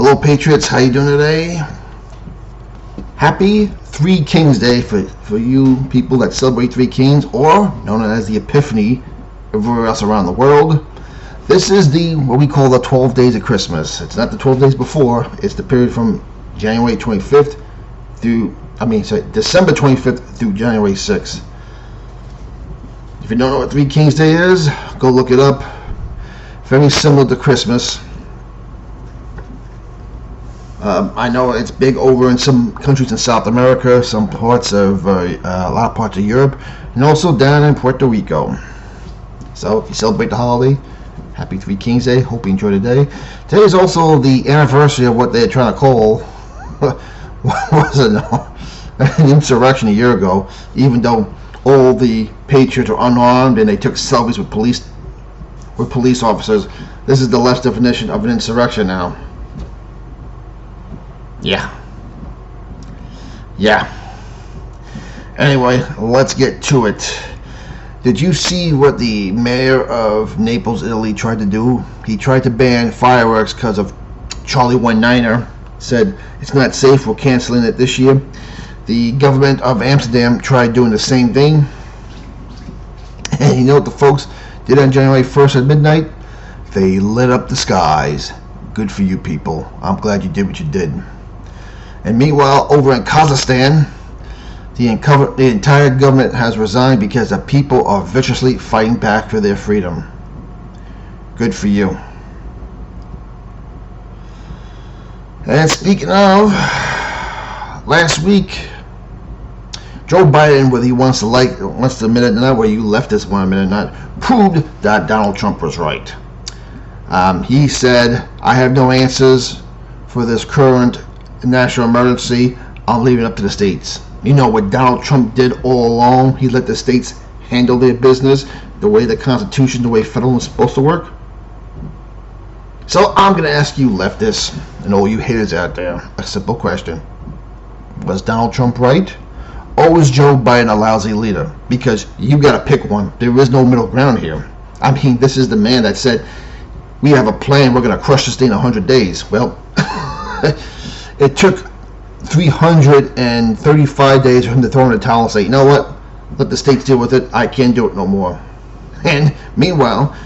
Hello Patriots, how you doing today? Happy Three Kings Day for you people that celebrate Three Kings, or known as the Epiphany everywhere else around the world. This is what we call the 12 days of Christmas. It's not the 12 days before, it's the period from January 25th December 25th through January 6th. If you don't know what Three Kings Day is, go look it up. Very similar to Christmas. I know it's big over in some countries in South America, some parts of a lot of parts of Europe, and also down in Puerto Rico. So if you celebrate the holiday, happy Three Kings Day. Hope you enjoy the day. Today is also the anniversary of what they're trying to call what was it now? An insurrection a year ago. Even though all the patriots are unarmed and they took selfies with police officers, this is the left definition of an insurrection now. Yeah. Anyway, let's get to it. Did you see what the mayor of Naples, Italy tried to do? He tried to ban fireworks because of Charlie 19er. Said it's not safe, we're canceling it this year. The government of Amsterdam tried doing the same thing. And you know what the folks did on January 1st at midnight? They lit up the skies. Good for you people. I'm glad you did what you did. And meanwhile, over in Kazakhstan, the entire government has resigned because the people are viciously fighting back for their freedom. Good for you. And speaking of, last week, Joe Biden, whether he wants to admit it or not, whether you leftists want to admit it or not, proved that Donald Trump was right. He said, I have no answers for this current national emergency. I'm leaving it up to the states. You know what Donald Trump did all along? He let the states handle their business the way the Constitution, the way federal is supposed to work. So I'm going to ask you leftists and all you haters out there a simple question. Was Donald Trump right? Or was Joe Biden a lousy leader? Because you got to pick one. There is no middle ground here. I mean, this is the man that said, we have a plan, we're going to crush this thing in 100 days. Well, it took 335 days for him to throw in the towel and say, you know what, let the states deal with it, I can't do it no more. And meanwhile,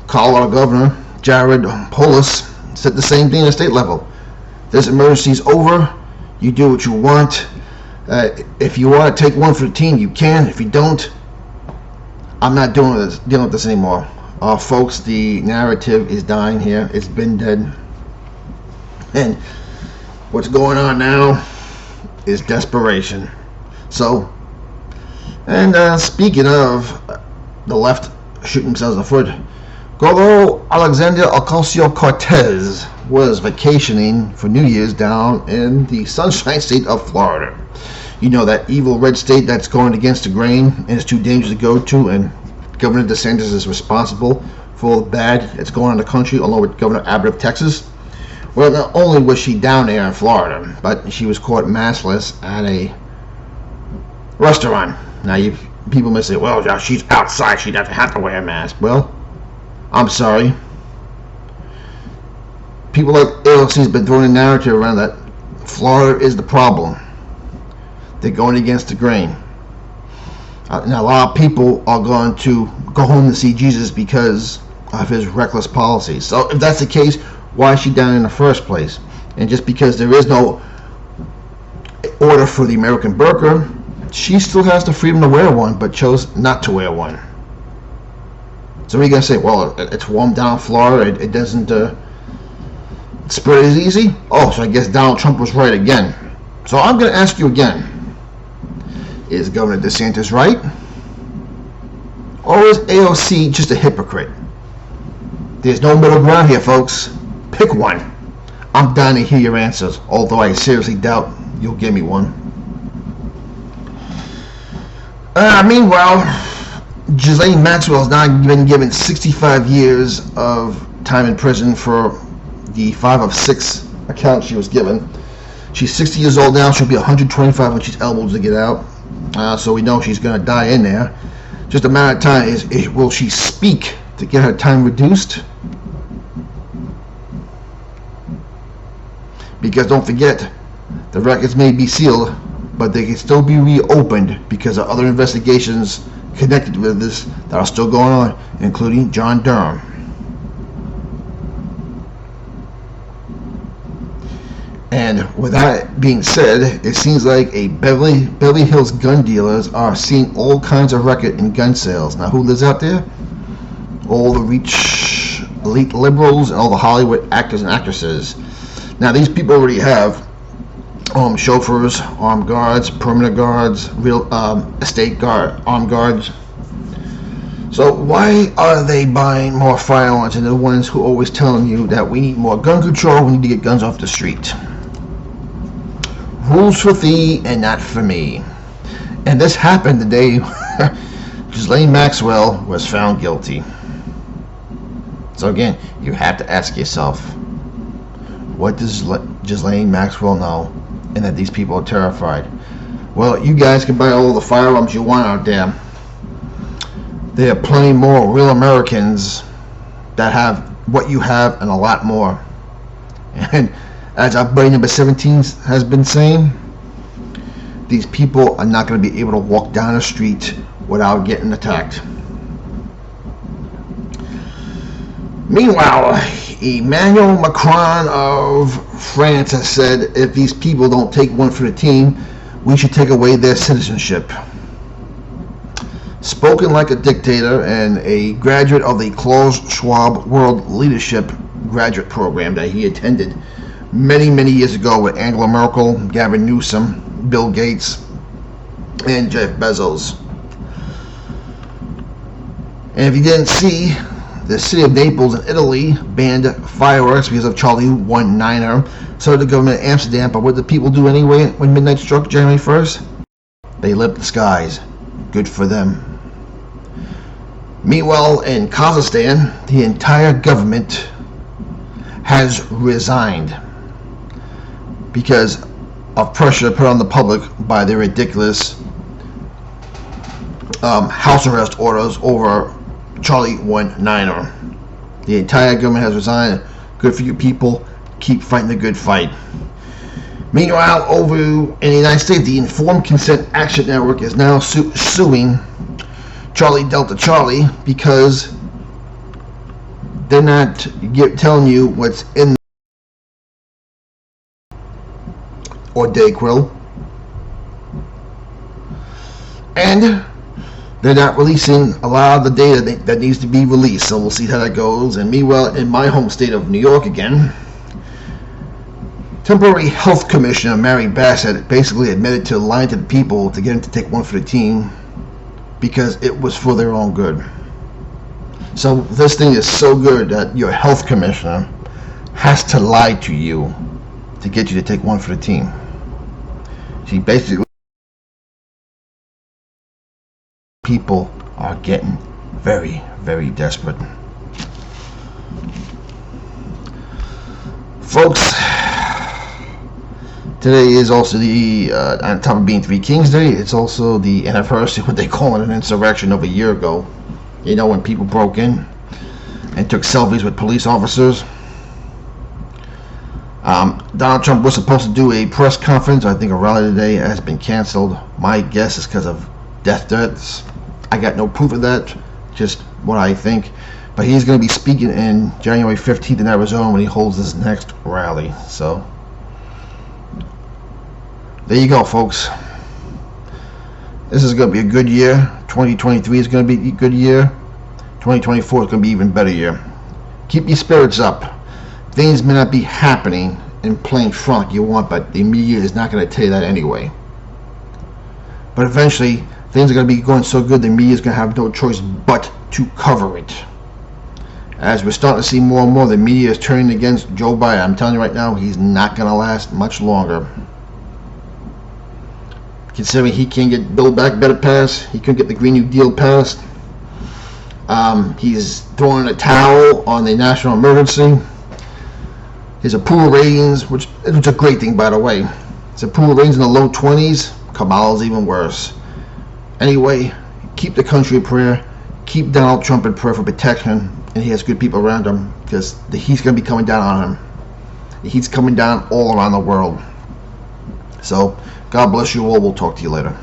Colorado Governor Jared Polis said the same thing at the state level. This emergency is over, you do what you want. If you want to take one for the team, you can. If you don't, I'm not dealing with this anymore. Folks, the narrative is dying here. It's been dead. And what's going on now is desperation. So, and speaking of the left shooting themselves in the foot, Golo Alexandria Ocasio-Cortez was vacationing for New Year's down in the Sunshine State of Florida. You know, that evil red state that's going against the grain and is too dangerous to go to, and Governor DeSantis is responsible for all the bad that's going on in the country, along with Governor Abbott of Texas. Well, not only was she down there in Florida, but she was caught maskless at a restaurant. Now, people may say, well, she's outside, she doesn't have to wear a mask. Well, I'm sorry. People like AOC has been throwing a narrative around that Florida is the problem. They're going against the grain. Now, a lot of people are going to go home to see Jesus because of his reckless policies. So if that's the case, why is she down in the first place? And just because there is no order for the American burqa, she still has the freedom to wear one, but chose not to wear one. So what are you going to say? Well, it's warm down in Florida, it doesn't spread as easy? Oh, so I guess Donald Trump was right again. So I'm going to ask you again. Is Governor DeSantis right? Or is AOC just a hypocrite? There's no middle ground here, folks. Pick one. I'm dying to hear your answers, although I seriously doubt you'll give me one. Meanwhile, Ghislaine Maxwell has now been given 65 years of time in prison for the 5 of 6 accounts she was given. She's 60 years old now. She'll be 125 when she's eligible to get out. So we know she's going to die in there. Just a matter of time. Will she speak to get her time reduced? Because don't forget, the records may be sealed, but they can still be reopened because of other investigations connected with this that are still going on, including John Durham. And with that being said, it seems like a Beverly Hills gun dealers are seeing all kinds of record in gun sales. Now, who lives out there? All the rich, elite liberals, and all the Hollywood actors and actresses. Now, these people already have chauffeurs, armed guards, perimeter guards, real estate guard, armed guards. So why are they buying more firearms than the ones who are always telling you that we need more gun control, we need to get guns off the street? Rules for thee and not for me. And this happened the day Ghislaine Maxwell was found guilty. So again, you have to ask yourself, what does Ghislaine Maxwell know? And that these people are terrified. Well, you guys can buy all the firearms you want out there. There are plenty more real Americans that have what you have and a lot more. And as our buddy number 17 has been saying, these people are not going to be able to walk down the street without getting attacked. Meanwhile, Emmanuel Macron of France has said if these people don't take one for the team, we should take away their citizenship. Spoken like a dictator and a graduate of the Klaus Schwab World Leadership graduate program that he attended many years ago with Angela Merkel, Gavin Newsom, Bill Gates, and Jeff Bezos. And if you didn't see, the city of Naples in Italy banned fireworks because of Charlie 19er. So did the government of Amsterdam. But what did people do anyway when midnight struck January 1st? They lit the skies. Good for them. Meanwhile, in Kazakhstan, the entire government has resigned because of pressure put on the public by their ridiculous house arrest orders over Charlie 19er. The entire government has resigned. Good for you people. Keep fighting the good fight. Meanwhile, over in the United States, the Informed Consent Action Network is now suing Charlie Delta Charlie because they're not telling you what's in or Dayquil, and they're not releasing a lot of the data that needs to be released. So we'll see how that goes. And meanwhile, in my home state of New York again, temporary health commissioner Mary Bassett basically admitted to lying to the people to get them to take one for the team because it was for their own good. So this thing is so good that your health commissioner has to lie to you to get you to take one for the team. She basically, people are getting very desperate. Folks, today is also the, on top of being Three Kings Day, it's also the anniversary, what they call it, an insurrection of a year ago. You know, when people broke in and took selfies with police officers. Donald Trump was supposed to do a press conference. I think a rally today has been canceled. My guess is because of death threats. I got no proof of that, just what I think. But he's going to be speaking in January 15th in Arizona when he holds his next rally. So there you go, folks. This is going to be a good year. 2023 is going to be a good year. 2024 is going to be an even better year. Keep your spirits up. Things may not be happening in plain front like you want, but the media is not going to tell you that anyway. But eventually, things are going to be going so good, the media is going to have no choice but to cover it. As we're starting to see more and more, the media is turning against Joe Biden. I'm telling you right now, he's not going to last much longer. Considering he can't get Build Back Better passed, he couldn't get the Green New Deal passed. He's throwing a towel on the national emergency. His approval ratings, which is a great thing, by the way. His approval ratings in the low 20s. Kamala's even worse. Anyway, keep the country in prayer. Keep Donald Trump in prayer for protection, and he has good people around him because the heat's going to be coming down on him. he's coming down all around the world. So God bless you all. We'll talk to you later.